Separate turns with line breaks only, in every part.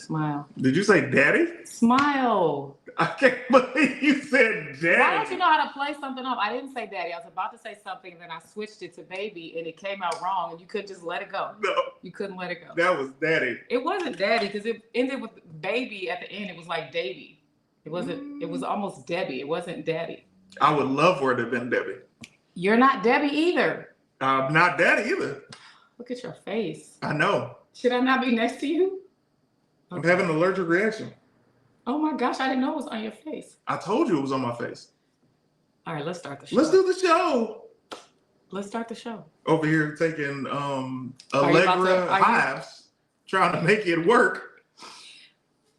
Smile.
Did you say daddy?
Smile.
I can't believe you said daddy.
Why don't you know how to play something off? I didn't say daddy. I was about to say something, and then I switched it to baby, and it came out wrong, and you couldn't just let it go.
No.
You couldn't let it go.
That was daddy.
It wasn't daddy because it ended with baby at the end. It was like Davy. It wasn't. It was almost Debbie. It wasn't daddy.
I would love for it to have been Debbie.
You're not Debbie either.
I'm not daddy either.
Look at your face.
I know.
Should I not be next to you?
Okay. I'm having an allergic reaction.
Oh my gosh, I didn't know it was on your face.
I told you it was on my face.
All right, let's start the show.
Let's do the show.
Let's start the show.
Over here taking Allegra hives, trying to make it work.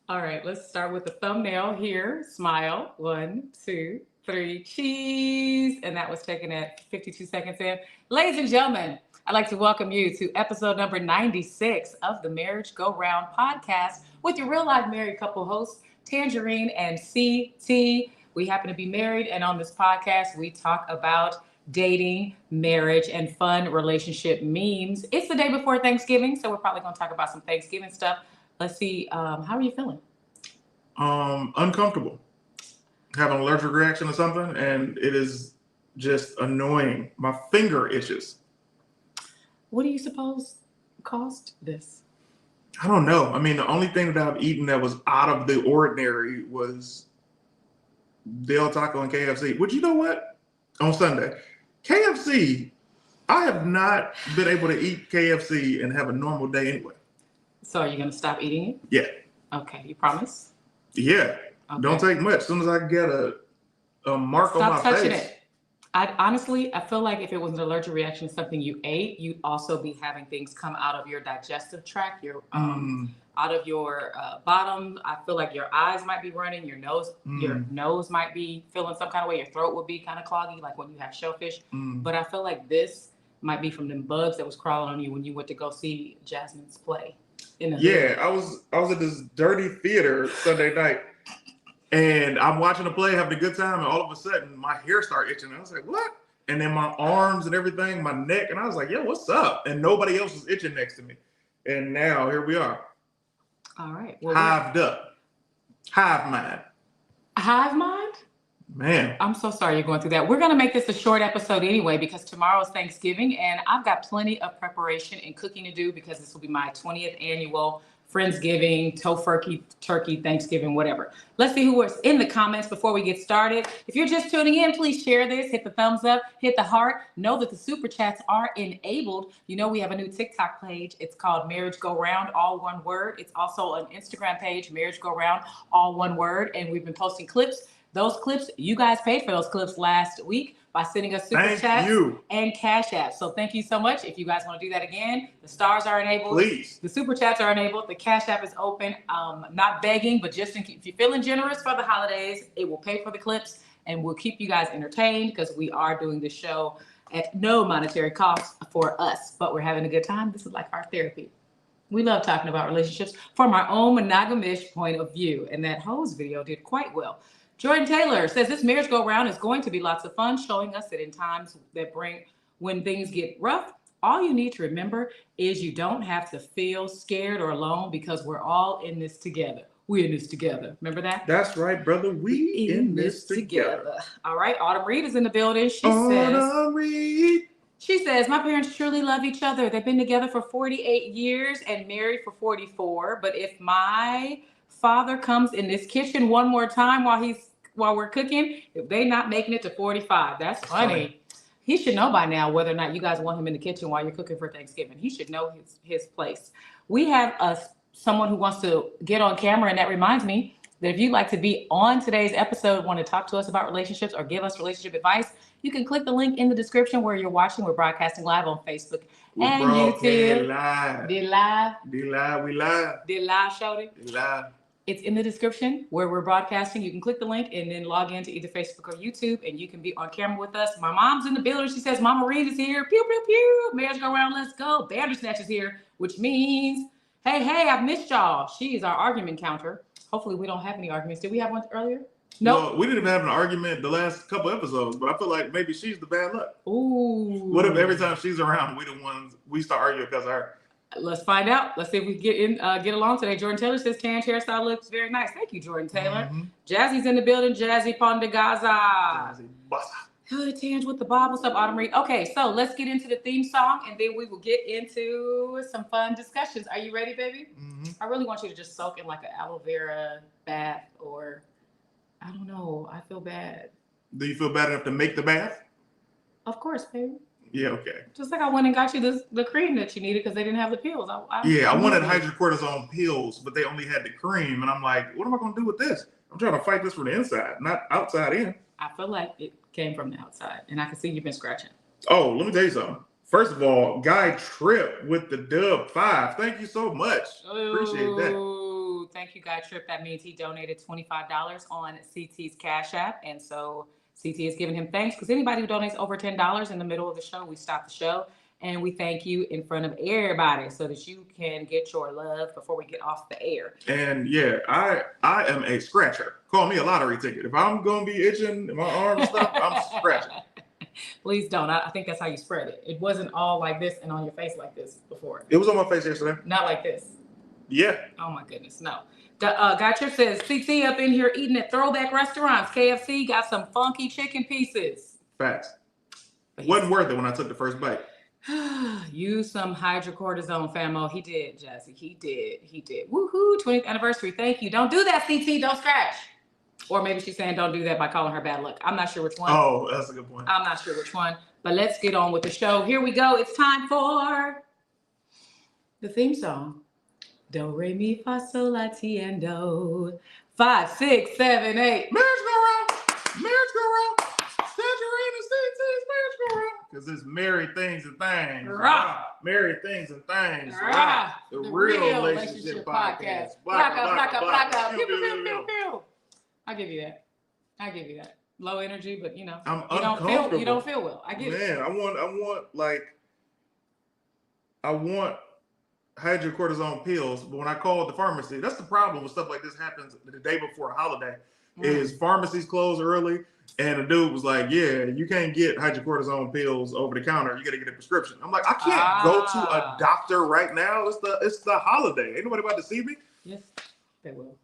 All right, let's start with the thumbnail here. Smile. 1, 2, 3, cheese. And that was taken at 52 seconds in. Ladies and gentlemen, I'd like to welcome you to episode number 96 of the Marriage Go Round podcast with your real life married couple hosts, Tanjareen and CT. We happen to be married, and on this podcast, we talk about dating, marriage, and fun relationship memes. It's the day before Thanksgiving, so we're probably going to talk about some Thanksgiving stuff. Let's see, how are you feeling?
Uncomfortable. Have an allergic reaction to something, and it is just annoying. My finger itches.
What do you suppose caused this?
I don't know. I mean, the only thing that I've eaten that was out of the ordinary was Del Taco and KFC. Which, you know what? On Sunday, KFC, I have not been able to eat KFC and have a normal day anyway.
So are you going to stop eating it?
Yeah.
Okay, you promise?
Yeah. Okay. Don't take much. As soon as I get a mark on my face. Stop touching it.
I feel like if it was an allergic reaction to something you ate, you'd also be having things come out of your digestive tract, your out of your bottom. I feel like your eyes might be running, your nose might be feeling some kind of way, your throat would be kind of cloggy, like when you have shellfish. But I feel like this might be from them bugs that was crawling on you when you went to go see Jasmine's play.
I was at this dirty theater Sunday night. And I'm watching the play, having a good time, and all of a sudden, my hair started itching. And I was like, what? And then my arms and everything, my neck, and I was like, yo, what's up? And nobody else was itching next to me. And now, here we are.
All right.
Well, hived up. Hive mind.
Hive mind?
Man.
I'm so sorry you're going through that. We're going to make this a short episode anyway, because tomorrow's Thanksgiving, and I've got plenty of preparation and cooking to do because this will be my 20th annual Friendsgiving, turkey, Thanksgiving, whatever. Let's see who was in the comments before we get started. If you're just tuning in, please share this, hit the thumbs up, hit the heart. Know that the super chats are enabled. You know, we have a new TikTok page. It's called Marriage Go Round, all one word. It's also an Instagram page, Marriage Go Round, all one word. And we've been posting clips. Those clips, you guys paid for those clips last week by sending us super chats and cash apps. So thank you so much. If you guys want to do that again, the stars are enabled.
Please.
The super chats are enabled. The cash app is open. Not begging, but just if you're feeling generous for the holidays, it will pay for the clips and we'll keep you guys entertained because we are doing this show at no monetary cost for us, but we're having a good time. This is like our therapy. We love talking about relationships from our own monogamish point of view. And that hose video did quite well. Jordan Taylor says this Marriage Go Round is going to be lots of fun, showing us that in times that when things get rough, all you need to remember is you don't have to feel scared or alone because we're all in this together. We're in this together. Remember that?
That's right, brother. We in this together.
All right. Autumn Reed is in the building. She says, my parents truly love each other. They've been together for 48 years and married for 44. But if my father comes in this kitchen one more time while we're cooking, if they not making it to 45, that's funny. He should know by now whether or not you guys want him in the kitchen while you're cooking for Thanksgiving. He should know his place. We have someone who wants to get on camera, and that reminds me that if you'd like to be on today's episode, want to talk to us about relationships or give us relationship advice, you can click the link in the description where you're watching. We're broadcasting live on Facebook and YouTube.
Live.
Did live?
Did live. We live.
Did live, Shorty?
Did live.
It's in the description where we're broadcasting. You can click the link and then log into either Facebook or YouTube, and you can be on camera with us. My mom's in the building. She says, Mama Reed is here. Pew, pew, pew. Marriage Go Round. Let's go. Bandersnatch is here, which means, hey, I've missed y'all. She is our argument counter. Hopefully we don't have any arguments. Did we have one earlier? No.
Well, we didn't even have an argument the last couple episodes, but I feel like maybe she's the bad luck.
Ooh.
What if every time she's around, we start arguing because of her?
Let's find out. Let's see if we get along today. Jordan Taylor says Tan's hairstyle looks very nice. Thank you, Jordan Taylor. Jazzy's in the building. Jazzy Pondegaza.
Jazzy Bassa.
Oh, Tange with the Bob. What's up, Autumn Reed? Okay, so let's get into the theme song, and then we will get into some fun discussions. Are you ready, baby? I really want you to just soak in like an aloe vera bath, or I don't know. I feel bad.
Do you feel bad enough to make the bath?
Of course, baby.
Yeah, okay.
Just like I went and got you the cream that you needed because they didn't have the pills. I
wanted hydrocortisone pills, but they only had the cream. And I'm like, what am I going to do with this? I'm trying to fight this from the inside, not outside in.
I feel like it came from the outside, and I can see you've been scratching.
Oh, let me tell you something. First of all, Guy Tripp with the dub 5. Thank you so much. Appreciate that.
Thank you, Guy Tripp. That means he donated $25 on CT's Cash App. And so CT is giving him thanks because anybody who donates over $10 in the middle of the show, we stop the show and we thank you in front of everybody so that you can get your love before we get off the air.
And yeah, I am a scratcher. Call me a lottery ticket. If I'm going to be itching in my arm and stuff, I'm scratching.
Please don't. I think that's how you spread it. It wasn't all like this and on your face like this before.
It was on my face yesterday.
Not like this.
Yeah.
Oh my goodness, no. Guy Tripp says, CT up in here eating at throwback restaurants. KFC got some funky chicken pieces.
Facts. Wasn't worth it when I took the first bite.
Use some hydrocortisone, famo. He did, Jazzy. He did. Woohoo, 20th anniversary. Thank you. Don't do that, CT. Don't scratch. Or maybe she's saying don't do that by calling her bad luck. I'm not sure which one.
Oh, that's a good point.
I'm not sure which one. But let's get on with the show. Here we go. It's time for the theme song. Do, re, mi, fa, sol, la, ti, and do. 5, 6, 7, 8.
Marriage go round. Tanjareen and CT's marriage go round. Because it's married things and things.
Rah.
Married things and things.
Rah.
The real relationship podcast.
Blacka. Pew, pew, pew, pew. I'll give you that. Low energy, but you know,
I'm
uncomfortable. You don't feel well. I get it.
Man, I want hydrocortisone pills, but when I called the pharmacy, that's the problem with stuff like this happens the day before a holiday. Is pharmacies close early, and the dude was like, yeah, you can't get hydrocortisone pills over the counter, you gotta get a prescription. I'm like, I can't go to a doctor right now. It's the holiday. Ain't nobody about to see me.
Yes, they will.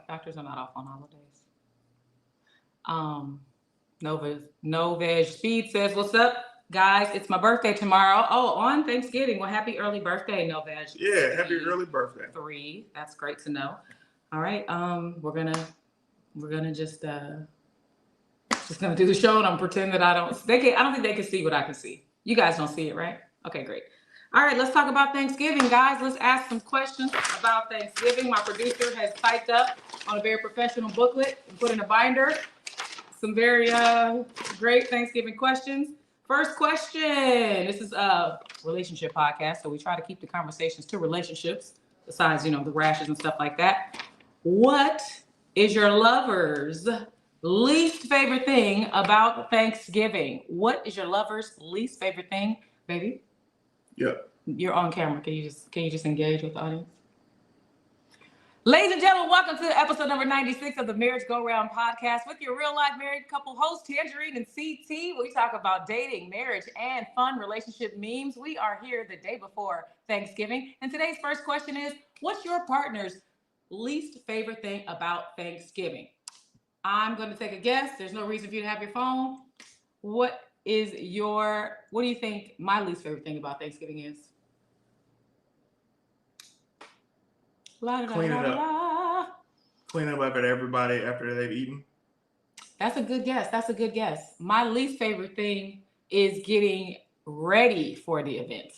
Doctors are not off on holidays. No Veg Speed says, what's up, guys? It's my birthday tomorrow. Oh, on Thanksgiving. Well, happy early birthday, No Veg.
Yeah, happy early birthday.
3. That's great to know. All right. We're gonna just gonna do the show, and I'm pretend that I don't think they can see what I can see. You guys don't see it, right? Okay, great. All right, let's talk about Thanksgiving, guys. Let's ask some questions about Thanksgiving. My producer has typed up on a very professional booklet and put in a binder some very great Thanksgiving questions. First question. This is a relationship podcast, so we try to keep the conversations to relationships, besides, the rashes and stuff like that. What is your lover's least favorite thing about Thanksgiving? What is your lover's least favorite thing, baby?
Yeah.
You're on camera. Can you just engage with the audience? Ladies and gentlemen, welcome to episode number 96 of the Marriage Go Round podcast with your real life married couple hosts, Tanjareen and CT. We talk about dating, marriage, and fun relationship memes. We are here the day before Thanksgiving. And today's first question is, what's your partner's least favorite thing about Thanksgiving? I'm going to take a guess. There's no reason for you to have your phone. What do you think my least favorite thing about Thanksgiving is?
Cleaning up after everybody after they've eaten.
That's a good guess. My least favorite thing is getting ready for the event.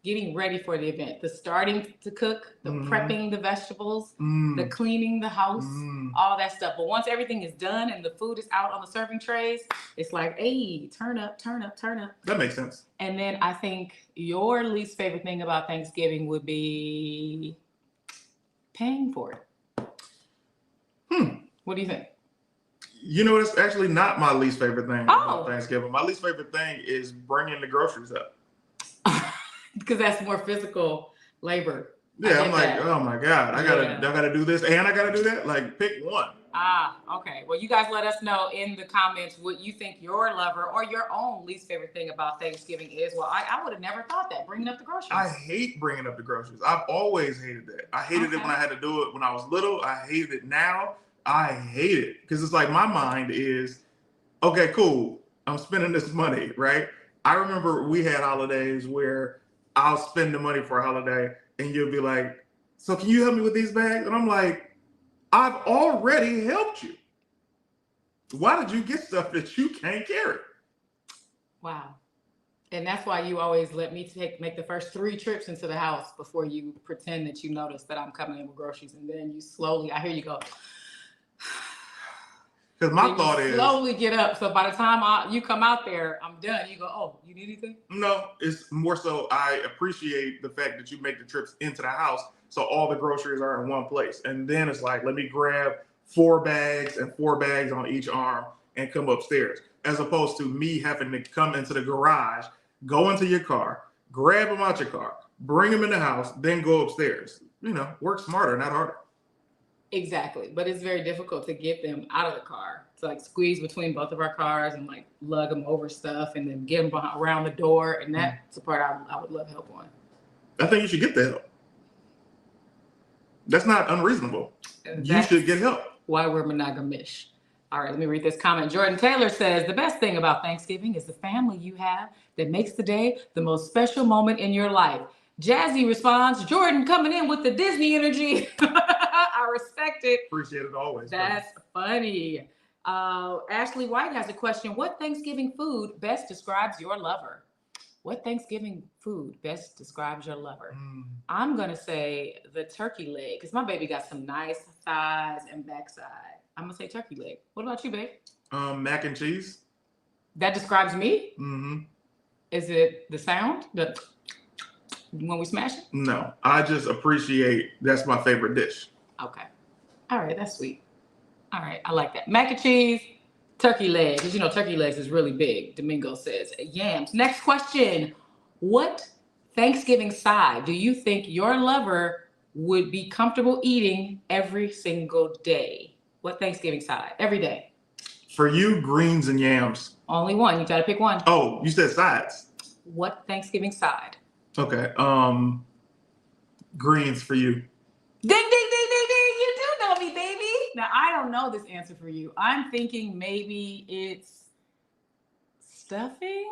The starting to cook, the prepping the vegetables, the cleaning the house, all that stuff. But once everything is done and the food is out on the serving trays, it's like, hey, turn up.
That makes sense.
And then I think your least favorite thing about Thanksgiving would be paying for it. What do you think?
It's actually not my least favorite thing about Thanksgiving. My least favorite thing is bringing the groceries up.
Because that's more physical labor.
Yeah, I'm like, oh my God, I gotta do this and I gotta do that. Like, pick one.
Okay. Well, you guys let us know in the comments what you think your lover or your own least favorite thing about Thanksgiving is. Well, I would have never thought that, bringing up the groceries.
I hate bringing up the groceries. I've always hated that. I hated it when I had to do it when I was little. I hate it now. I hate it because it's like my mind is, okay, cool. I'm spending this money, right? I remember we had holidays where I'll spend the money for a holiday and you'll be like, so can you help me with these bags? And I'm like, I've already helped you. Why did you get stuff that you can't carry?
Wow. And that's why you always let me make the first 3 trips into the house before you pretend that you notice that I'm coming in with groceries. And then you slowly, I hear you go.
Because my thought is
slowly get up. So by the time you come out there, I'm done. You go, oh, you need anything?
No, it's more so I appreciate the fact that you make the trips into the house so all the groceries are in one place. And then it's like, let me grab 4 bags and 4 bags on each arm and come upstairs. As opposed to me having to come into the garage, go into your car, grab them out your car, bring them in the house, then go upstairs. You know, work smarter, not harder.
Exactly. But it's very difficult to get them out of the car. To like squeeze between both of our cars and like lug them over stuff and then get them around the door. And that's the part I would love help on.
I think you should get the help. That's not unreasonable. You should get help.
Why we're monogamish. All right, let me read this comment. Jordan Taylor says, the best thing about Thanksgiving is the family you have that makes the day the most special moment in your life. Jazzy responds, Jordan coming in with the Disney energy. I respect it.
Appreciate it always.
That's funny. Ashley White has a question. What Thanksgiving food best describes your lover? What Thanksgiving food best describes your lover? I'm going to say the turkey leg because my baby got some nice thighs and backside. I'm going to say turkey leg. What about you, babe?
Mac and cheese.
That describes me?
Mm-hmm.
Is it the sound? When we smash it?
No, I just appreciate that's my favorite dish.
Okay. All right, that's sweet. All right, I like that. Mac and cheese, turkey leg, because you know turkey legs is really big, Domingo says. Yams. Next question. What Thanksgiving side do you think your lover would be comfortable eating every single day? What Thanksgiving side? Every day.
For you, greens and yams.
Only one. You got to pick one.
Oh, you said sides.
What Thanksgiving side?
Okay. Greens for you.
Ding, ding, ding, ding, ding. You do know me, baby. Now, I don't know this answer for you. I'm thinking maybe it's stuffing.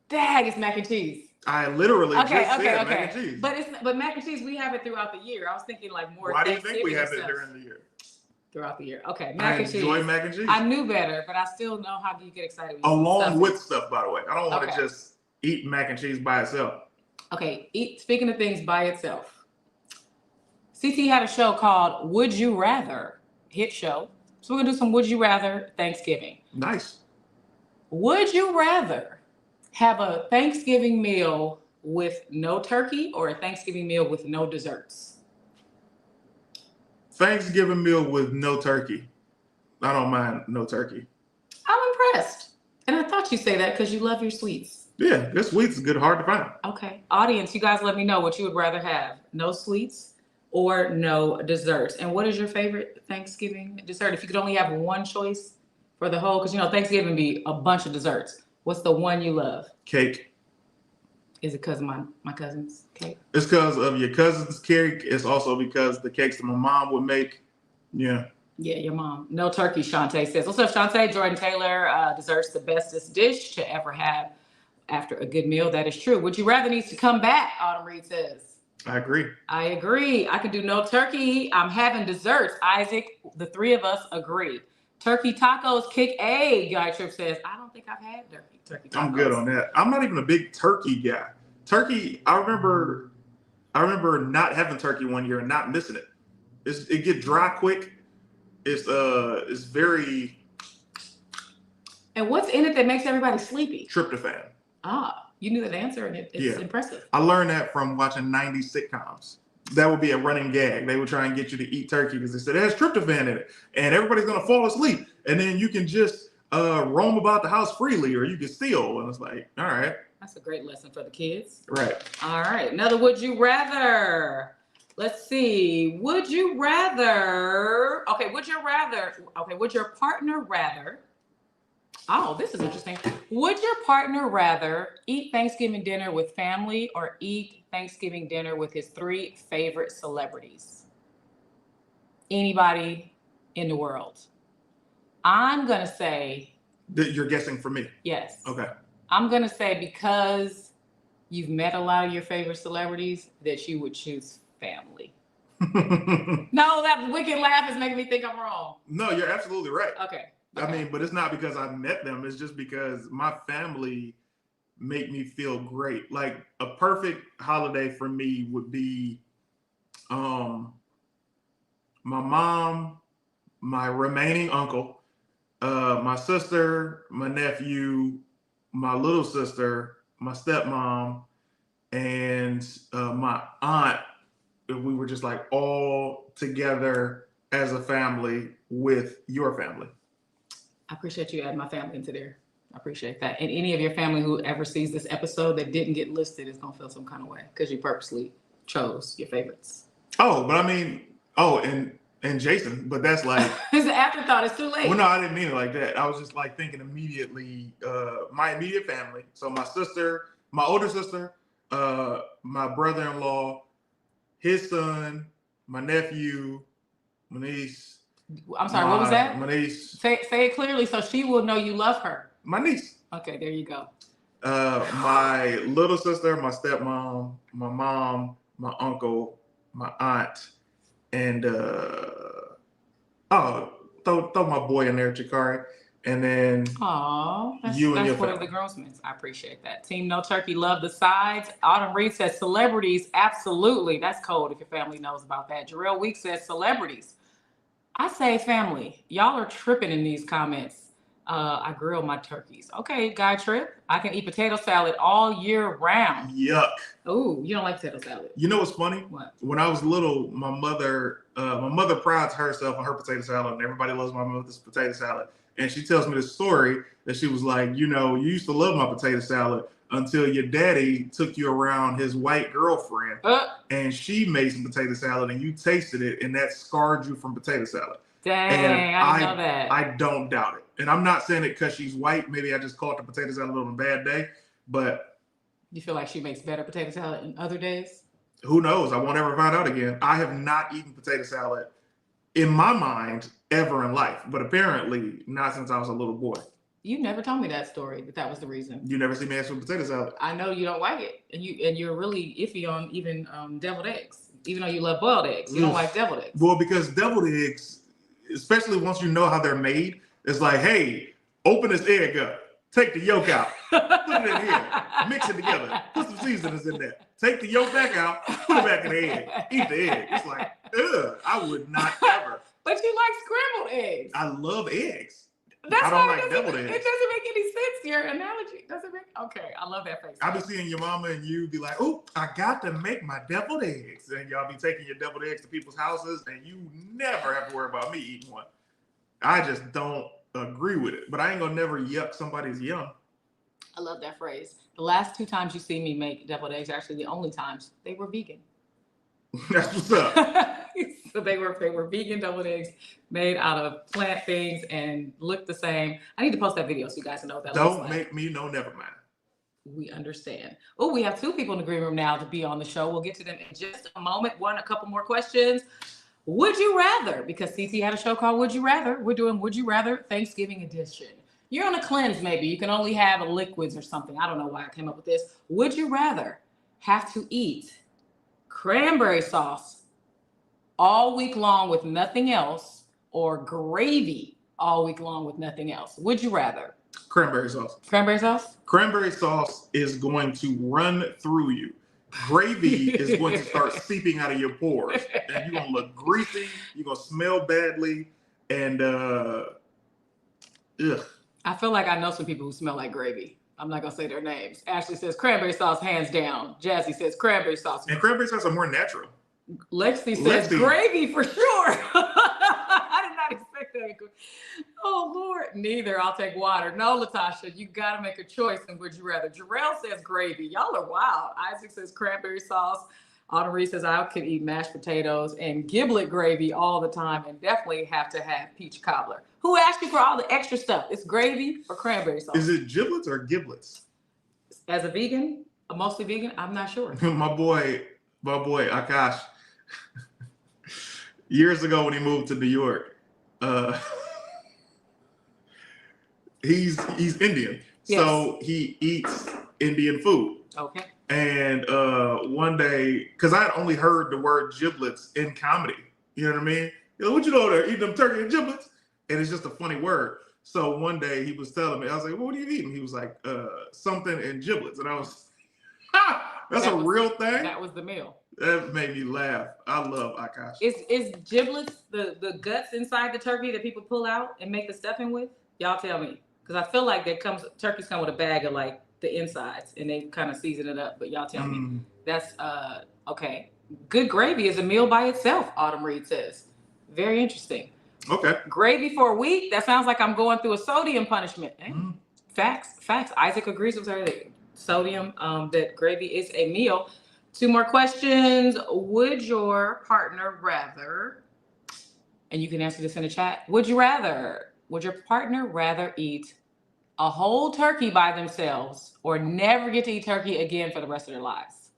Dag, it's mac and cheese.
I literally just said mac and cheese.
But mac and cheese, we have it throughout the year. I was thinking like more.
Why do you think we have it during the year?
Throughout the year. Okay,
mac and cheese. I enjoy mac and cheese.
I knew better, but I still know how do you get excited.
Along with stuff, by the way. I don't want to just eat mac and cheese by itself.
Okay, speaking of things by itself. CT had a show called Would You Rather, hit show. So we're going to do some Would You Rather Thanksgiving.
Nice.
Would you rather have a Thanksgiving meal with no turkey or a Thanksgiving meal with no desserts?
Thanksgiving meal with no turkey. I don't mind no turkey.
I'm impressed. And I thought you'd say that because you love your sweets.
Yeah, this sweets is good, hard to find.
Okay. Audience, you guys let me know what you would rather have. No sweets or no desserts. And what is your favorite Thanksgiving dessert? If you could only have one choice for the whole, because you know Thanksgiving be a bunch of desserts. What's the one you love?
Cake.
Is it because of my cousin's cake?
It's because of your cousin's cake. It's also because the cakes that my mom would make. Yeah.
Yeah, your mom. No turkey, Shantae says. What's up, Shantae? Jordan Taylor, desserts the bestest dish to ever have after a good meal. That is true. Would you rather needs to come back, Autumn Reed says.
I agree.
I agree. I could do no turkey. I'm having desserts. Isaac, the 3 of us agree. Turkey tacos kick A, Guy Tripp says. I don't think I've had turkey tacos.
I'm good on that. I'm not even a big turkey guy. Turkey, I remember not having turkey one year and not missing it. It get dry quick. It's very.
And what's in it that makes everybody sleepy?
Tryptophan.
Ah, you knew that answer, and it's impressive.
I learned that from watching 90s sitcoms. That would be a running gag. They would try and get you to eat turkey because they said it has tryptophan in it, and everybody's gonna fall asleep, and then you can just roam about the house freely, or you can steal. And it's like, all right.
That's a great lesson for the kids.
Right.
All right. Another would you rather. Let's see. Would your partner rather? Oh, this is interesting. Would your partner rather eat Thanksgiving dinner with family or eat Thanksgiving dinner with his 3 favorite celebrities? Anybody in the world? I'm going to say.
You're guessing for me?
Yes.
Okay.
I'm going to say because you've met a lot of your favorite celebrities that you would choose family. No, that wicked laugh is making me think I'm wrong.
No, you're absolutely right.
Okay.
I mean, but it's not because I met them. It's just because my family make me feel great. Like a perfect holiday for me would be my mom, my remaining uncle, my sister, my nephew, my little sister, my stepmom, and my aunt. We were just like all together as a family with your family.
I appreciate you adding my family into there. I appreciate that. And any of your family who ever sees this episode that didn't get listed is gonna feel some kind of way because you purposely chose your favorites.
Oh, but I mean, and Jason, but that's like
it's an afterthought. It's too late.
Well, no, I didn't mean it like that. I was just like thinking immediately, my immediate family. So my sister, my older sister, my brother-in-law, his son, my nephew, my niece.
I'm sorry, what was that?
My niece.
Say it clearly so she will know you love her.
My niece.
Okay, there you go.
My little sister, my stepmom, my mom, my uncle, my aunt, and throw my boy in there, Jakari. And then you and your
one of the groomsmen. I appreciate that. Team No Turkey, love the sides. Autumn Reed says celebrities. Absolutely. That's cold if your family knows about that. Jarrell Week says celebrities. I say family. Y'all are tripping in these comments. I grill my turkeys. Okay, Guy Tripp. I can eat potato salad all year round.
Yuck.
Oh, you don't like potato salad.
You know what's funny?
What?
When I was little, my mother prides herself on her potato salad, and everybody loves my mother's potato salad. And she tells me the story that she was like, you used to love my potato salad until your daddy took you around his white girlfriend and she made some potato salad and you tasted it and that scarred you from potato salad.
Dang, and I didn't know that.
I don't doubt it. And I'm not saying it because she's white. Maybe I just caught the potato salad on a bad day, but.
You feel like she makes better potato salad in other days?
Who knows? I won't ever find out again. I have not eaten potato salad in my mind ever in life, but apparently not since I was a little boy.
You never told me that story, that was the reason.
You never see me ask for potato salad.
I know you don't like it, and you're really iffy on even deviled eggs, even though you love boiled eggs. You don't like deviled eggs.
Well, because deviled eggs, especially once you know how they're made, it's like, hey, open this egg up, take the yolk out, put it in here, mix it together, put some seasonings in there, take the yolk back out, put it back in the egg, eat the egg. It's like, ugh, I would not ever.
But you like scrambled eggs.
I love eggs.
That's
I don't like deviled eggs.
It doesn't make any sense. Your analogy doesn't make. Okay, I love that face.
I be seeing your mama and you be like, "Oh, I got to make my deviled eggs," and y'all be taking your deviled eggs to people's houses, and you never have to worry about me eating one. I just don't agree with it, but I ain't gonna never yuck somebody's yum.
I love that phrase. The last 2 times you see me make deviled eggs, actually the only times, they were vegan.
That's what's up.
So they were vegan deviled eggs made out of plant things and looked the same. I need to post that video so you guys know what that looks like.
Don't make me know, never mind.
We understand. Oh, we have 2 people in the green room now to be on the show. We'll get to them in just a moment. A couple more questions. Would you rather? Because CT had a show called Would You Rather. We're doing Would You Rather Thanksgiving edition. You're on a cleanse maybe. You can only have liquids or something. I don't know why I came up with this. Would you rather have to eat cranberry sauce all week long with nothing else or gravy all week long with nothing else? Would you rather?
Cranberry sauce.
Cranberry sauce?
Cranberry sauce is going to run through you. Gravy is going to start seeping out of your pores. And you're going to look greasy. You're going to smell badly. And, ugh.
I feel like I know some people who smell like gravy. I'm not going to say their names. Ashley says cranberry sauce, hands down. Jazzy says cranberry sauce.
And cranberry sauce are more natural.
Lexi says gravy for sure. I did not expect that. Oh, Lord. Neither. I'll take water. No, Letasha, you got to make a choice. And would you rather? Jarrell says gravy. Y'all are wild. Isaac says cranberry sauce. Autumn Reed says I could eat mashed potatoes and giblet gravy all the time and definitely have to have peach cobbler. Who asked you for all the extra stuff? It's gravy or cranberry sauce?
Is it giblets or giblets?
As a vegan, a mostly vegan, I'm not sure.
my boy Akash, years ago when he moved to New York, he's Indian.
Yes.
So he eats Indian food.
Okay.
And one day, because I had only heard the word giblets in comedy, you know what I mean? You know, what you know there, eating them turkey and giblets? And it's just a funny word. So one day he was telling me, I was like, well, what are you eating? He was like, something and giblets. And I was, that's a real thing?
That was the meal.
That made me laugh. I love Akash.
Is giblets the guts inside the turkey that people pull out and make the stuffing with? Y'all tell me. Because I feel like turkeys come with a bag of like the insides and they kind of season it up. But y'all tell me. That's okay. Good gravy is a meal by itself, Autumn Reed says. Very interesting.
Okay.
Gravy for a week? That sounds like I'm going through a sodium punishment. Facts. Isaac agrees with her that sodium, that gravy is a meal. 2 more questions. Would your partner rather, and you can answer this in the chat, would your partner rather eat a whole turkey by themselves or never get to eat turkey again for the rest of their lives?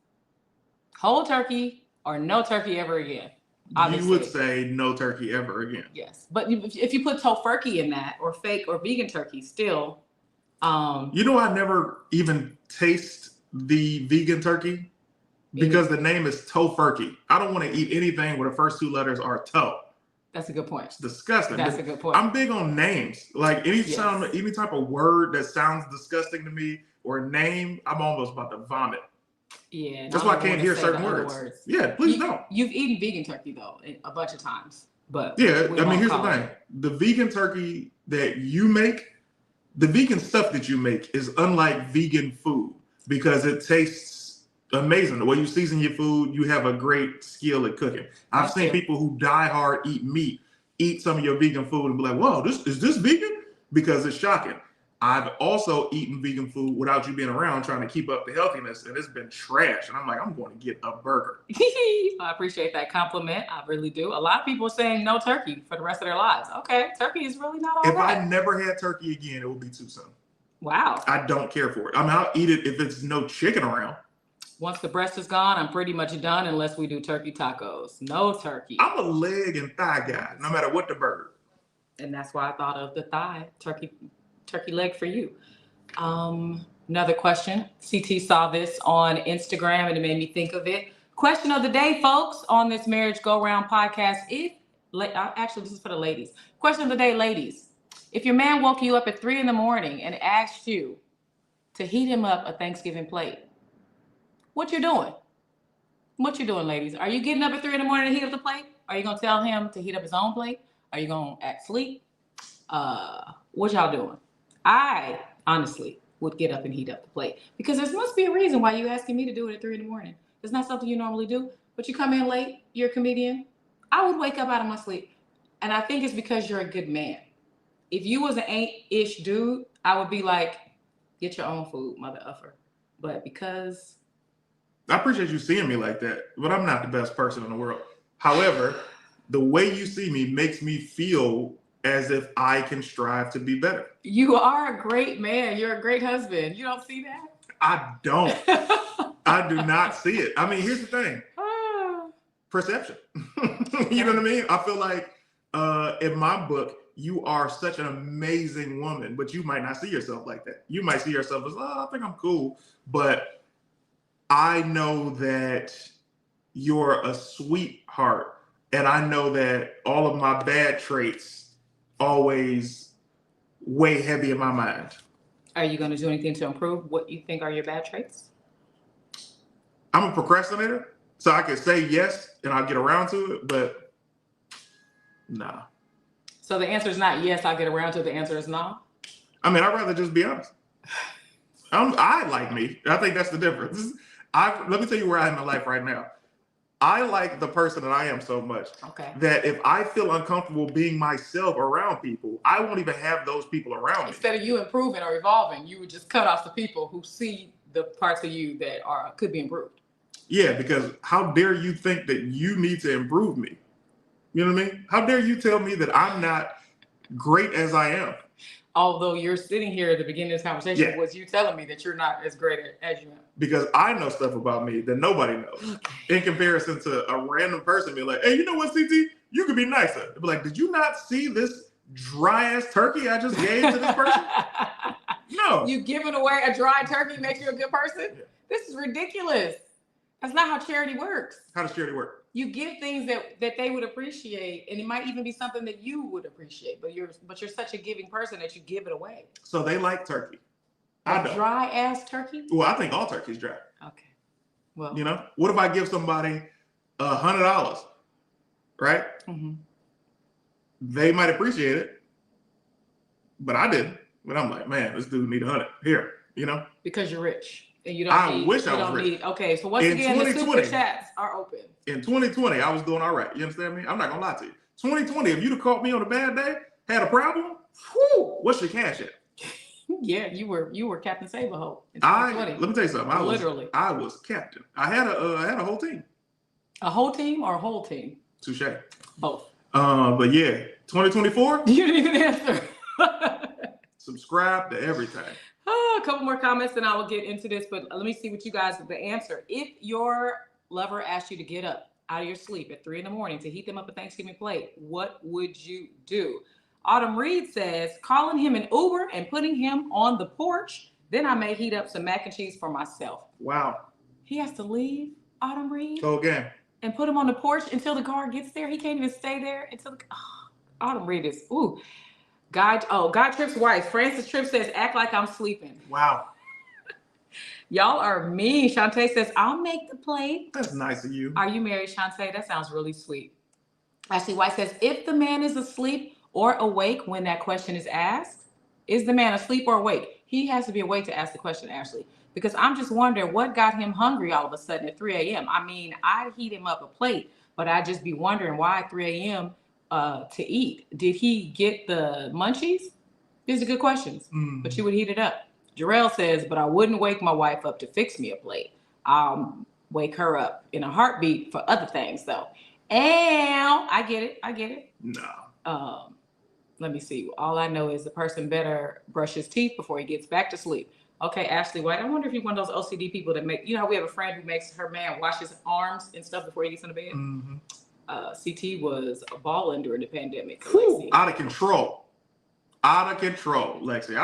Whole turkey or no turkey ever again? Obviously.
You would say no turkey ever again.
Yes. But if you put tofurkey in that, or fake or vegan turkey, still.
You know, I never even taste the vegan turkey because the name is tofurkey. I don't want to eat anything where the first 2 letters are toe.
That's a good point.
It's disgusting.
That's a good point.
I'm big on names. Like any type of word that sounds disgusting to me or name, I'm almost about to vomit.
Yeah.
That's why I can't hear certain words. Yeah, please don't.
You've eaten vegan turkey though a bunch of times, but
yeah, I mean, here's the thing: the vegan turkey that you make, the vegan stuff that you make is unlike vegan food because it tastes amazing. The way you season your food, you have a great skill at cooking. I've seen people who die hard eat meat, eat some of your vegan food and be like, "Whoa, is this vegan?" Because it's shocking. I've also eaten vegan food without you being around trying to keep up the healthiness, and it's been trash. And I'm like, I'm going to get a burger.
I appreciate that compliment. I really do. A lot of people are saying no turkey for the rest of their lives. Okay, turkey is really not all
If I never had turkey again, it would be too soon.
Wow.
I don't care for it. I mean, I'll eat it if it's no chicken around.
Once the breast is gone, I'm pretty much done unless we do turkey tacos. No turkey.
I'm a leg and thigh guy, no matter what the bird.
And that's why I thought of the thigh turkey leg for you. Another question. CT saw this on Instagram and it made me think of it. Question of the day, folks, on this Marriage Go Round podcast. Actually, this is for the ladies. Question of the day, ladies. If your man woke you up at 3 a.m. and asked you to heat him up a Thanksgiving plate, what you doing? What you doing, ladies? Are you getting up at 3 a.m. to heat up the plate? Are you gonna tell him to heat up his own plate? Are you gonna act asleep? What y'all doing? I honestly would get up and heat up the plate because there must be a reason why you asking me to do it at 3 a.m. It's not something you normally do, but you come in late, you're a comedian. I would wake up out of my sleep. And I think it's because you're a good man. If you was an 8-ish dude, I would be like, get your own food, mother effer. But because...
I appreciate you seeing me like that, but I'm not the best person in the world. However, the way you see me makes me feel as if I can strive to be better.
You are a great man. You're a great husband. You don't see that?
I don't. I do not see it. I mean, here's the thing. Perception. You know what I mean? I feel like in my book, you are such an amazing woman, but you might not see yourself like that. You might see yourself as, I think I'm cool. But I know that you're a sweetheart. And I know that all of my bad traits always weigh heavy in my mind.
Are you going to do anything to improve what you think are your bad traits?
I'm a procrastinator, so I can say yes and I'll get around to it, but nah.
So the answer is not yes, I'll get around to it. The answer is no?
I mean, I'd rather just be honest. I like me. I think that's the difference. Let me tell you where I am in life right now. I like the person that I am so much that if I feel uncomfortable being myself around people, I won't even have those people around me.
Instead of you improving or evolving, you would just cut off the people who see the parts of you that could be improved.
Yeah, because how dare you think that you need to improve me? You know what I mean? How dare you tell me that I'm not great as I am?
Although you're sitting here at the beginning of this conversation, was you telling me that you're not as great as you am?
Because I know stuff about me that nobody knows. In comparison to a random person being like, hey, you know what, CT? You could be nicer. Be like, did you not see this dry ass turkey I just gave to this person? No.
You giving away a dry turkey makes you a good person? Yeah. This is ridiculous. That's not how charity works.
How does charity work?
You give things that they would appreciate, and it might even be something that you would appreciate, but you're such a giving person that you give it away.
So they like turkey.
I don't. Dry ass turkey?
Well, I think all turkey's dry.
Okay. Well,
you know, what if I give somebody $100, right? Mm-hmm. They might appreciate it, but I didn't. But I'm like, man, this dude need 100 here, you know?
Because you're rich. And you don't
I wish I was rich.
Okay, so once again, the super chats are open.
In 2020, I was doing all right. You understand me? I'm not gonna lie to you. 2020, if you'd have caught me on a bad day, had a problem, whew, what's your cash at?
Yeah, you were Captain Saberholt.
Let me tell you something. I was captain. I had a whole team.
A whole team or a whole team?
Touche.
Both.
But yeah, 2024.
You didn't even answer.
Subscribe to everything.
A couple more comments, and I will get into this. But let me see what you guys the answer. If your lover asked you to get up out of your sleep at 3 a.m. to heat them up a Thanksgiving plate, what would you do? Autumn Reed says, calling him an Uber and putting him on the porch. Then I may heat up some mac and cheese for myself.
Wow.
He has to leave, Autumn Reed?
Okay.
And put him on the porch until the car gets there. He can't even stay there until Autumn Reed is, ooh. Guy Tripp's wife, Francis Tripp says, act like I'm sleeping.
Wow.
Y'all are mean. Shantae says, I'll make the plate.
That's nice of you.
Are you married, Shantae? That sounds really sweet. Ashley White says, if the man is asleep or awake when that question is asked, is the man asleep or awake? He has to be awake to ask the question, Ashley, because I'm just wondering what got him hungry all of a sudden at 3 a.m. I mean, I'd heat him up a plate, but I'd just be wondering why at 3 a.m. To eat. Did he get the munchies? These are good questions, but you would heat it up. Jarrell says, but I wouldn't wake my wife up to fix me a plate. I'll wake her up in a heartbeat for other things, though. And I get it. No. Let me see. All I know is the person better brush his teeth before he gets back to sleep. Okay, Ashley White. I wonder if you're one of those OCD people that make, you know, we have a friend who makes her man wash his arms and stuff before he gets in the bed. Mm-hmm. CT was balling during the pandemic.
Out of control, Lexi.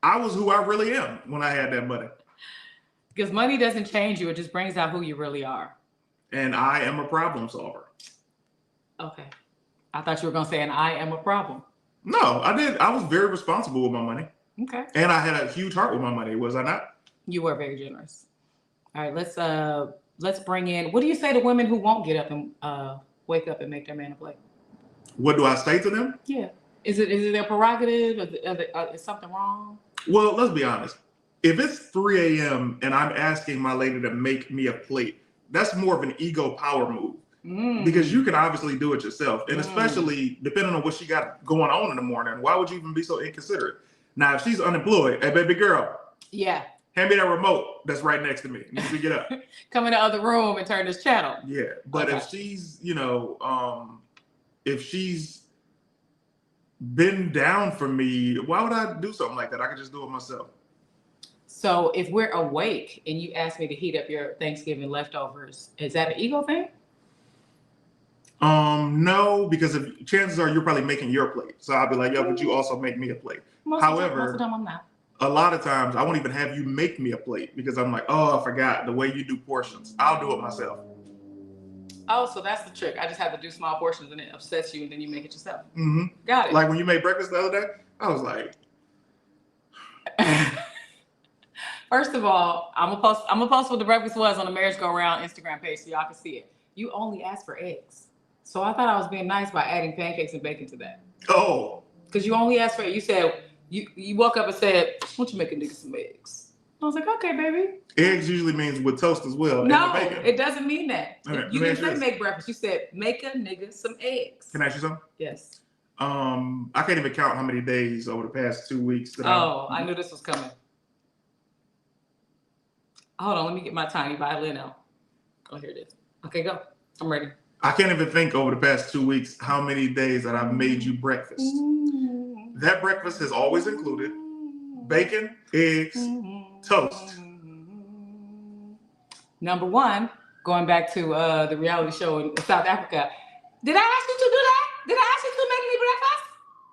I was who I really am when I had that money.
Because money doesn't change you; it just brings out who you really are.
And I am a problem solver.
Okay, I thought you were gonna say, "And I am a problem."
No, I did. I was very responsible with my money.
Okay.
And I had a huge heart with my money. Was I not?
You were very generous. All right, let's bring in, what do you say to women who won't get up and wake up and make their man a plate?
What do I say to them?
Yeah. Is it their prerogative? Is something wrong?
Well, let's be honest. If it's 3 a.m. and I'm asking my lady to make me a plate, that's more of an ego power move. Because you can obviously do it yourself. And especially depending on what she got going on in the morning, why would you even be so inconsiderate? Now, if she's unemployed, hey, baby girl.
Yeah.
Hand me that remote that's right next to me. You can get up.
Come in the other room and turn this channel.
Yeah. But if she's, if she's been down for me, why would I do something like that? I could just do it myself. So
if we're awake and you ask me to heat up your Thanksgiving leftovers, is that an ego thing?
No, because chances are you're probably making your plate. So I'll be like, yo, but you also make me a plate. However,
most of the time I'm not.
A lot of times I won't even have you make me a plate because I'm like, oh, I forgot the way you do portions. I'll do it myself.
Oh, so that's the trick. I just have to do small portions and it upsets you and then you make it yourself.
Mm-hmm.
Got it.
Like when you made breakfast the other day, I was like.
First of all, I'm gonna post what the breakfast was on the Marriage Go Round Instagram page so y'all can see it. You only asked for eggs. So I thought I was being nice by adding pancakes and bacon to that.
Oh.
Because you only asked for it. You said, you woke up and said, why don't you make a nigga some eggs? I was like, okay, baby.
Eggs usually means with toast as well.
No,
and bacon.
It doesn't mean that.
Okay,
you didn't say make breakfast. You said make a nigga some eggs.
Can I ask you something?
Yes.
I can't even count how many days over the past 2 weeks.
I knew this was coming. Hold on, let me get my tiny violin out. Oh, here it is. Okay, go. I'm ready.
I can't even think over the past 2 weeks how many days that I've made you breakfast. That breakfast has always included bacon, eggs, toast.
Number one, going back to the reality show in South Africa. Did I ask you to do that? Did I ask you to make me breakfast?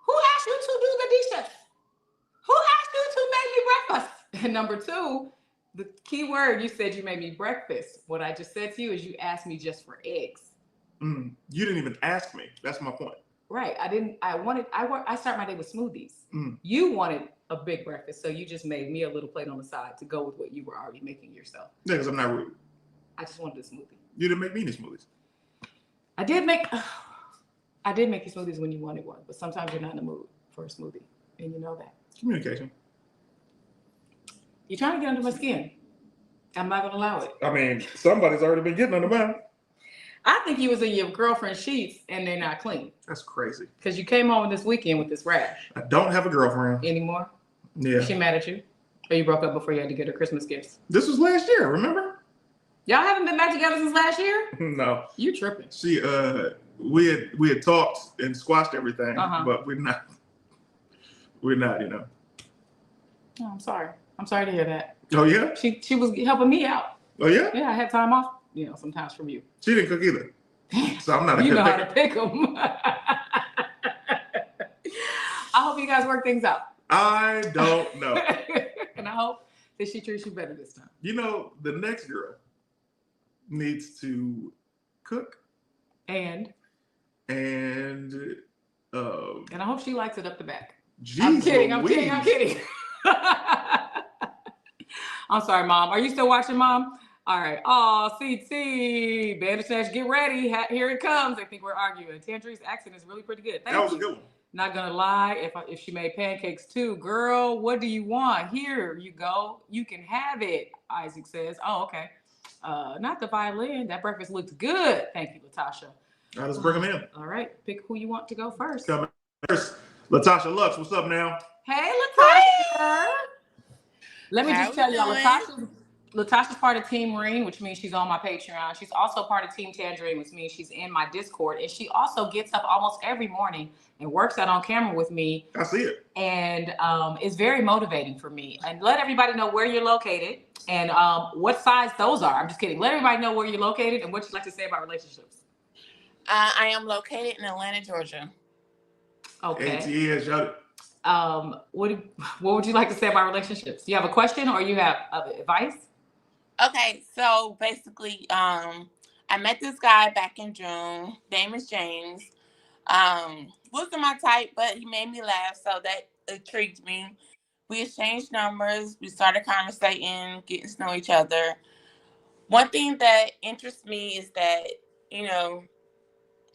Who asked you to do the dishes? Who asked you to make me breakfast? And number two, the key word, you said you made me breakfast. What I just said to you is you asked me just for eggs.
You didn't even ask me. That's my point.
Right. I start my day with smoothies. You wanted a big breakfast, so you just made me a little plate on the side to go with what you were already making yourself.
Yeah, because I'm not rude.
I just wanted a smoothie.
You didn't make me any smoothies.
I did make you smoothies when you wanted one, but sometimes you're not in the mood for a smoothie, and you know that.
Communication.
You're trying to get under my skin. I'm not going to allow it.
I mean, somebody's already been getting under mine.
I think you was in your girlfriend's sheets and they're not clean.
That's crazy.
Because you came home this weekend with this rash.
I don't have a girlfriend.
Anymore?
Yeah.
Is she mad at you? Or you broke up before you had to get her Christmas gifts?
This was last year, remember?
Y'all haven't been back together since last year?
No.
You tripping.
She, we had talked and squashed everything, but we're not, you know.
Oh, I'm sorry. I'm sorry to hear that.
Oh, yeah?
She was helping me out.
Oh, yeah?
Yeah, I had time off, sometimes from you.
She didn't cook either. So I'm not a
You
good
know how to pick them. I hope you guys work things out.
I don't know.
And I hope that she treats you better this time.
The next girl needs to cook.
And
I
hope she likes it up the back.
Geez,
I'm kidding. I'm sorry, Mom. Are you still watching, Mom? All right. Oh, CT. Bandersnatch, get ready. Here it comes. I think we're arguing. Tanjareen's accent is really pretty good. Thank you.
That was a good one.
Not gonna lie, if she made pancakes too, girl, what do you want? Here you go. You can have it, Isaac says. Oh, okay. Not the violin. That breakfast looked good. Thank you, Letasha.
All right, let's bring them in.
All right. Pick who you want to go first.
Coming first. Letasha Lux, what's up now?
Hey, Letasha. Let me just tell y'all,
doing?
Letasha's part of Team Marine, which means she's on my Patreon. She's also part of Team Tanjareen, which means she's in my Discord. And she also gets up almost every morning and works out on camera with me.
I see it.
And it's very motivating for me. And let everybody know where you're located and what size those are. I'm just kidding. Let everybody know where you're located and what you'd like to say about relationships.
I am located in Atlanta, Georgia.
Okay.
ATS,
what would you like to say about relationships? Do you have a question or you have advice?
Okay, so basically, I met this guy back in June. Name is James. Wasn't my type, but he made me laugh, so that intrigued me. We exchanged numbers. We started conversating, getting to know each other. One thing that interests me is that,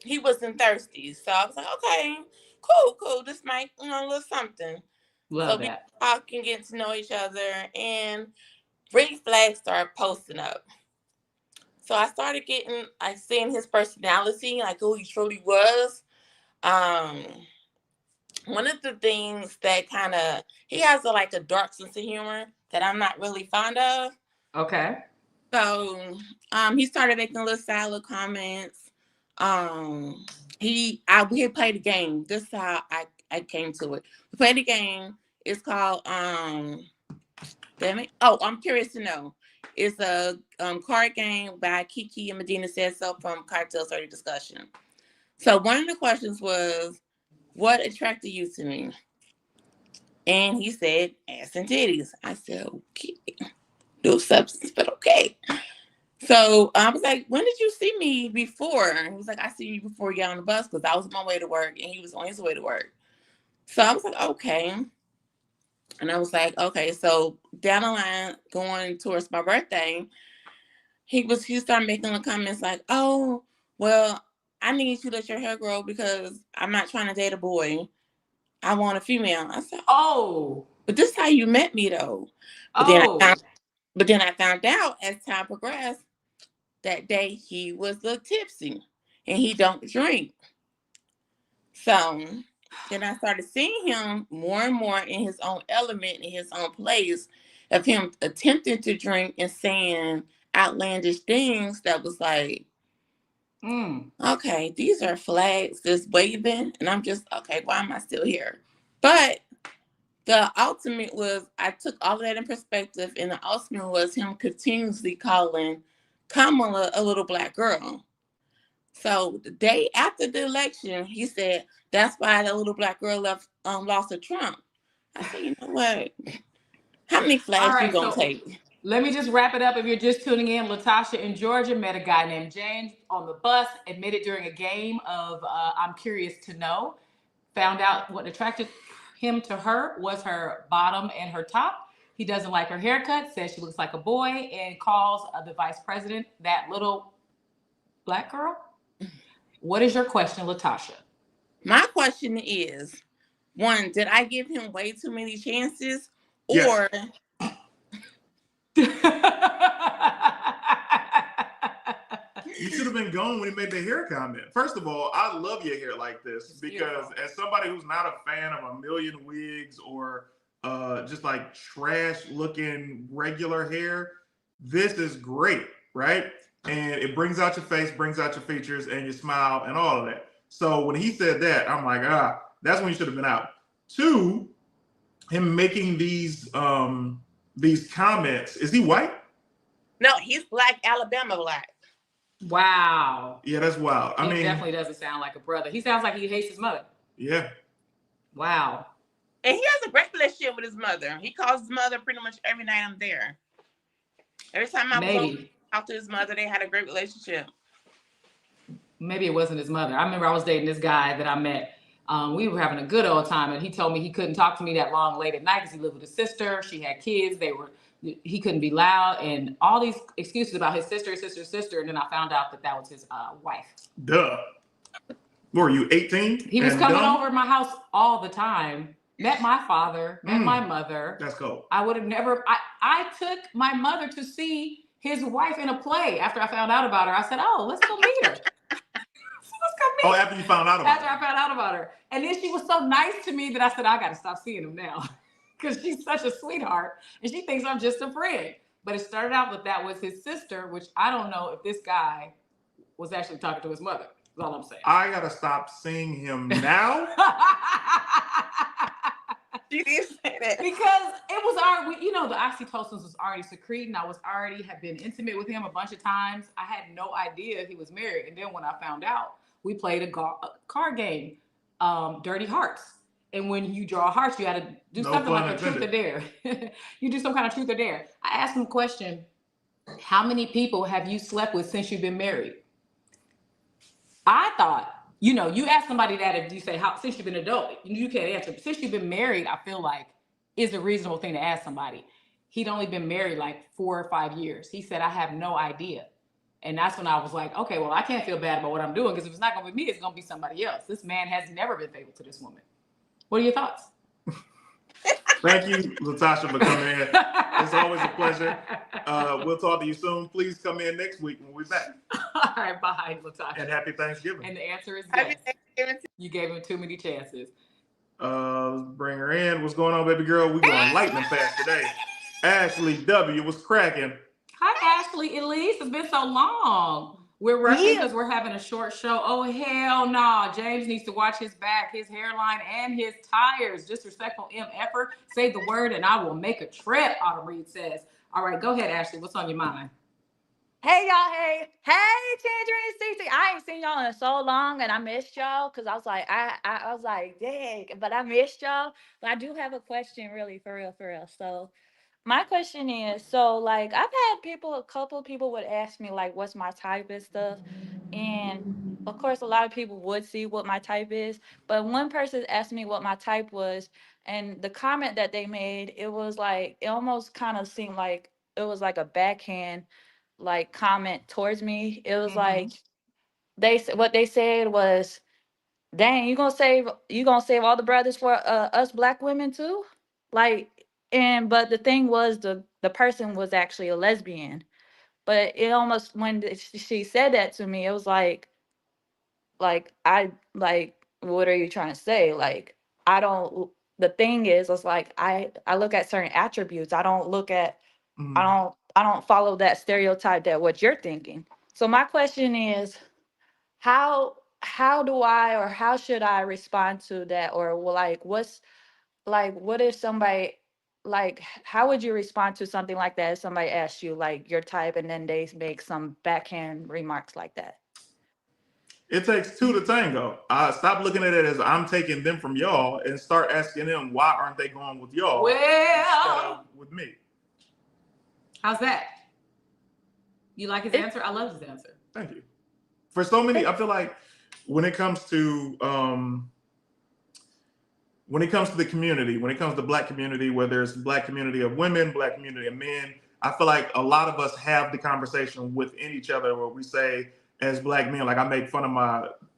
he wasn't thirsty. So I was like, okay, cool. This might, a little something.
Love
so
that.
We talking, getting to know each other, and red flags started posting up. So I started seeing his personality, like who he truly was. One of the things that he has a dark sense of humor that I'm not really fond of.
Okay.
So he started making little silent comments. We had played a game. This is how I came to it. We played a game. It's called damn it. Oh, I'm curious to know. It's a card game by Kiki and Medina Said So from Cartel Study Discussion. So one of the questions was, what attracted you to me? And he said, ass and titties. I said, okay. No substance, but okay. So I was like, when did you see me before? He was like, I see you before you got on the bus because I was on my way to work and he was on his way to work. So I was like, okay. And I was like, okay. So down the line, going towards my birthday, he started making the comments like, oh, well, I need you to let your hair grow because I'm not trying to date a boy. I want a female. I said, oh, but this is how you met me though. But then I found out as time progressed, that day he was a little tipsy and he don't drink. So then I started seeing him more and more in his own element, in his own place, of him attempting to drink and saying, outlandish things that was like, okay, these are flags that's waving, and I'm just, okay, why am I still here? But the ultimate was, I took all of that in perspective, and the ultimate was him continuously calling Kamala a little black girl. So the day after the election, he said, that's why the little black girl lost to Trump. I said, you know what? How many flags you gonna take?
Let me just wrap it up. If you're just tuning in, Letasha in Georgia met a guy named James on the bus, admitted during a game of I'm Curious to Know, found out what attracted him to her was her bottom and her top. He doesn't like her haircut, says she looks like a boy, and calls the vice president that little black girl. What is your question, Letasha?
My question is, one, did I give him way too many chances?
Yes.
Or
You should have been gone when he made the hair comment. First of all, I love your hair like this because as somebody who's not a fan of a million wigs or just like trash looking regular hair, this is great, right? And it brings out your face, brings out your features and your smile and all of that. So when he said that, I'm like, that's when you should have been out. Two, him making these comments. Is he white?
no, he's black, Alabama black.
Wow.
Yeah, that's wild. I mean,
definitely doesn't sound like a brother. He sounds like he hates his mother.
Yeah.
Wow.
And he has a great relationship with his mother. He calls his mother pretty much every night I'm there. Every time I was out to his mother, they had a great relationship.
Maybe it wasn't his mother. I remember I was dating this guy that I met. We were having a good old time, and he told me he couldn't talk to me that long late at night because he lived with his sister. She had kids. He couldn't be loud, and all these excuses about his sister. And then I found out that was his wife.
Duh. What were you, 18?
He was coming over my house all the time. Met my father, met my mother.
That's cool.
I would have never. I took my mother to see his wife in a play after I found out about her. I said, "Oh, let's go meet her."
Oh, after you found out about
her. After I found out about her. And then she was so nice to me that I said, I got to stop seeing him now. Because she's such a sweetheart. And she thinks I'm just a friend. But it started out with that was his sister, which I don't know if this guy was actually talking to his mother. That's all I'm saying.
I got to stop seeing him now.
You didn't say that.
Because it was already, the oxytocin was already secreting. I had been intimate with him a bunch of times. I had no idea he was married. And then when I found out, we played a card game, Dirty Hearts. And when you draw hearts, you had to do something like a truth or dare. You do some kind of truth or dare. I asked him a question. How many people have you slept with since you've been married? I thought, you ask somebody that if you say, since you've been adult, you can't answer. But since you've been married, I feel like is a reasonable thing to ask somebody. He'd only been married like 4 or 5 years. He said, I have no idea. And that's when I was like, okay, well, I can't feel bad about what I'm doing because if it's not going to be me, it's going to be somebody else. This man has never been faithful to this woman. What are your thoughts?
Thank you, Letasha, for coming in. It's always a pleasure. We'll talk to you soon. Please come in next week when we're back.
All right, bye, Letasha.
And happy Thanksgiving.
And the answer is yes. You gave him too many chances.
Let's bring her in. What's going on, baby girl? We're going lightning fast today. Ashley W. was cracking.
Hi, Ashley. Elise, it's been so long. We're rushing because we're having a short show. Oh, hell no. James needs to watch his back, his hairline, and his tires. Disrespectful MFer. Say the word and I will make a trip, Autumn Reed says. All right, go ahead, Ashley. What's on your mind?
Hey, y'all. Hey, Tanjareen, CC. I ain't seen y'all in so long, and I missed y'all because I was like, I was like, dang, but I missed y'all. But I do have a question, really, for real. So my question is, so like I've had a couple of people would ask me like what's my type and stuff. And of course a lot of people would see what my type is. But one person asked me what my type was, and the comment that they made, it was like it almost kind of seemed like it was like a backhand like comment towards me. It was like what they said was, dang, you gonna save all the brothers for us black women too? Like, but the thing was the person was actually a lesbian. But it almost when she said that to me, it was like I like, what are you trying to say? Like, I don't, the thing is, it's like I look at certain attributes. I don't look at follow that stereotype that what you're thinking. So my question is, how do I, or how should I respond to that? Or like, what if somebody, like, how would you respond to something like that if somebody asks you like your type and then they make some backhand remarks like that?
It takes two to tango. Stop looking at it as I'm taking them from y'all and start asking them why aren't they going with y'all instead of with me.
How's that? You like his answer? I love his answer.
Thank you. For so many, I feel like when it comes to the community, when it comes to Black community, whether it's Black community of women, Black community of men, I feel like a lot of us have the conversation within each other where we say, as Black men, like I make fun of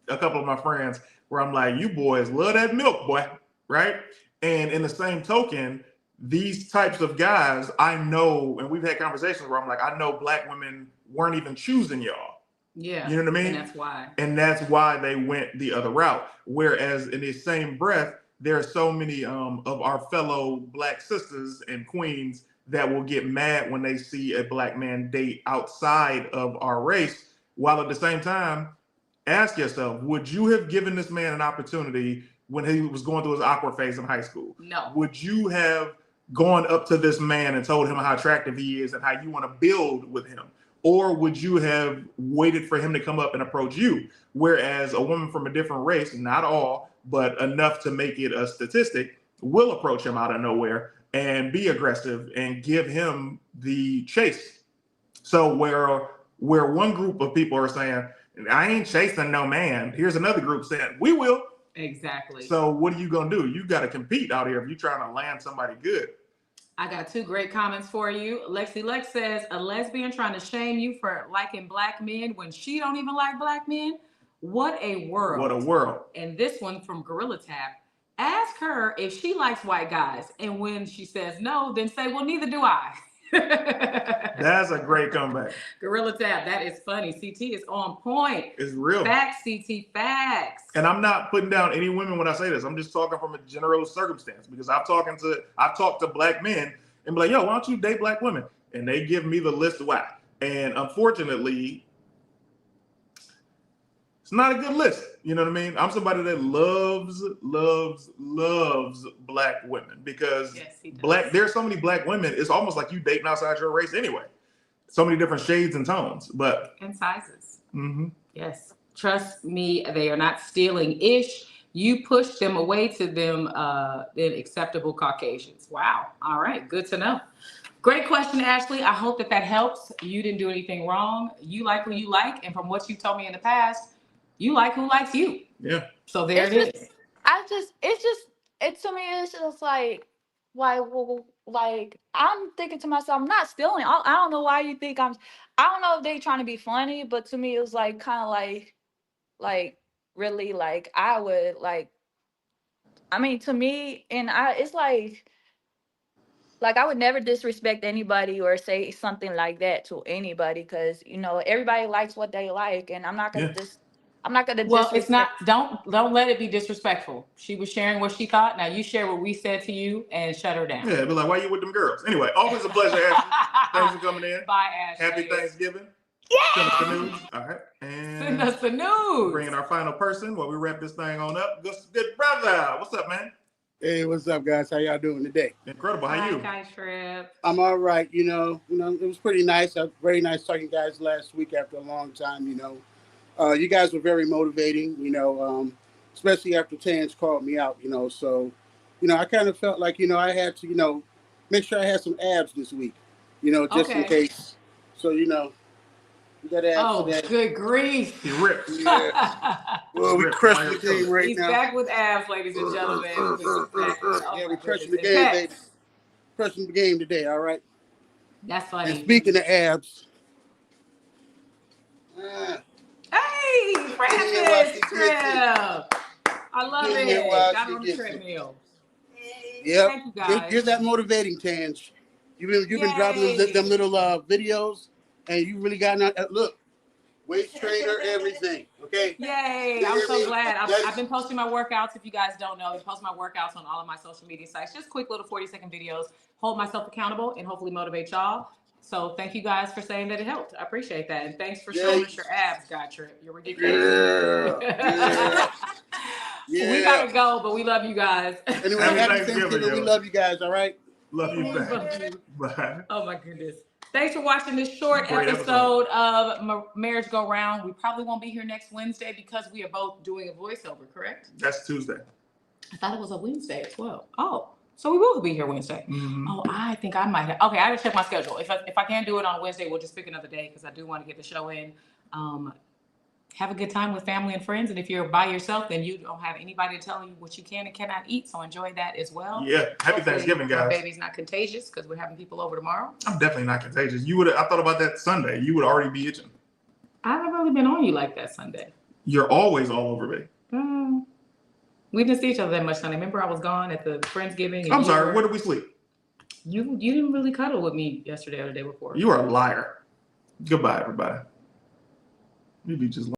a couple of my friends where I'm like, you boys love that milk, boy, right? And in the same token, these types of guys, I know, and we've had conversations where I'm like, I know Black women weren't even choosing y'all.
Yeah.
You know what I mean?
And that's why.
And that's why they went the other route. Whereas in the same breath, there are so many of our fellow Black sisters and queens that will get mad when they see a Black man date outside of our race, while at the same time, ask yourself, would you have given this man an opportunity when he was going through his awkward phase in high school?
No.
Would you have gone up to this man and told him how attractive he is and how you want to build with him? Or would you have waited for him to come up and approach you? Whereas a woman from a different race, not all, but enough to make it a statistic, will approach him out of nowhere and be aggressive and give him the chase. So where one group of people are saying, I ain't chasing no man, here's another group saying, we will.
Exactly.
So what are you going to do? You got to compete out here if you're trying to land somebody good.
I got two great comments for you. Lexi Lex says, a lesbian trying to shame you for liking Black men when she don't even like Black men? What a world.
What a world.
And this one from Gorilla Tap. Ask her if she likes white guys. And when she says no, then say, well, neither do I.
That's a great comeback.
Gorilla Tap, that is funny. CT is on point.
It's real.
Facts, CT, facts.
And I'm not putting down any women when I say this. I'm just talking from a general circumstance because I've talked to Black men and be like, yo, why don't you date Black women? And they give me the list of why. And unfortunately, it's not a good list. You know what I mean? I'm somebody that loves Black women because there's so many Black women. It's almost like you dating outside your race anyway. So many different shades and tones,
and sizes.
Mm-hmm.
Yes, trust me, they are not stealing ish. You push them away to them in acceptable Caucasians. Wow. All right, good to know. Great question, Ashley. I hope that that helps. You didn't do anything wrong. You like who you like, and from what you told me in the past, you like who likes you.
Yeah.
So there it is.
To me, it's just like I'm thinking to myself, I'm not stealing. I don't know why you think I don't know if they trying to be funny, but to me, it was like kind of like really like I would like. I mean, to me, it's like I would never disrespect anybody or say something like that to anybody because everybody likes what they like, and I'm not gonna
Well, it's not. Don't let it be disrespectful. She was sharing what she thought. Now you share what we said to you and shut her down.
Yeah, be like, why you with them girls? Anyway, always a pleasure, Ashley. Thanks for coming in.
Bye, Ashley.
Happy Thanksgiving.
Yeah.
Send us the news. All right. And
send us the news.
Bringing our final person while we wrap this thing on up. Good brother. What's up, man?
Hey, what's up, guys? How y'all doing today?
Incredible. How you?
Hi, Tripp.
I'm all right. It was pretty nice. Very nice talking to you guys last week after a long time. You guys were very motivating. Especially after Tans called me out. So, I kind of felt like I had to make sure I had some abs this week. Just in case. So you got abs.
Oh, good grief!
He ripped.
Yeah. Well, we crushing the game right
He's
now.
He's back with abs, ladies and gentlemen.
Yeah, we're crushing the game, baby. Crushing the game today. All right.
That's funny.
And speaking of abs.
Hey, Francis, Tripp. I love it. Got on the treadmill.
Yep.
Thank you, guys.
You're that motivating, Tanj. You've been dropping them little videos, and you really got look, waist trainer, everything. Okay.
Yay! I'm so glad. I've been posting my workouts. If you guys don't know, I post my workouts on all of my social media sites. Just quick little 40-second videos. Hold myself accountable and hopefully motivate y'all. So thank you guys for saying that it helped. I appreciate that. And thanks for
Yeah.
showing us your abs, God Tripp. You're ridiculous.
Yeah. Yeah.
We gotta go, but we love you guys.
Anyway,
Happy
happy
Thanksgiving,
Thanksgiving. We
yo.
love you guys. All right.
Love you
We
back.
love you.
Bye.
Oh my goodness. Thanks for watching this short
Great
episode of Marriage Go Round. We probably won't be here next Wednesday because we are both doing a voiceover, correct?
That's Tuesday.
I thought it was a Wednesday as well. Oh, so we will be here Wednesday.
Mhm.
Oh, I think I might have. Okay, I gotta check my schedule. If I can't do it on Wednesday, we'll just pick another day because I do want to get the show in. Have a good time with family and friends. And if you're by yourself, then you don't have anybody to tell you what you can and cannot eat. So enjoy that as well.
Yeah. Happy
Hopefully
Thanksgiving,
My
guys.
baby's not contagious because we're having people over tomorrow.
I'm definitely not contagious. I thought about that Sunday. You would already be itching.
I haven't really been on you like that Sunday.
You're always all over me.
We didn't see each other that much Sunday. Remember, I was gone at the Friendsgiving. And
I'm sorry. Where did we sleep?
You didn't really cuddle with me yesterday or the day before.
You are a liar. Goodbye, everybody. You be just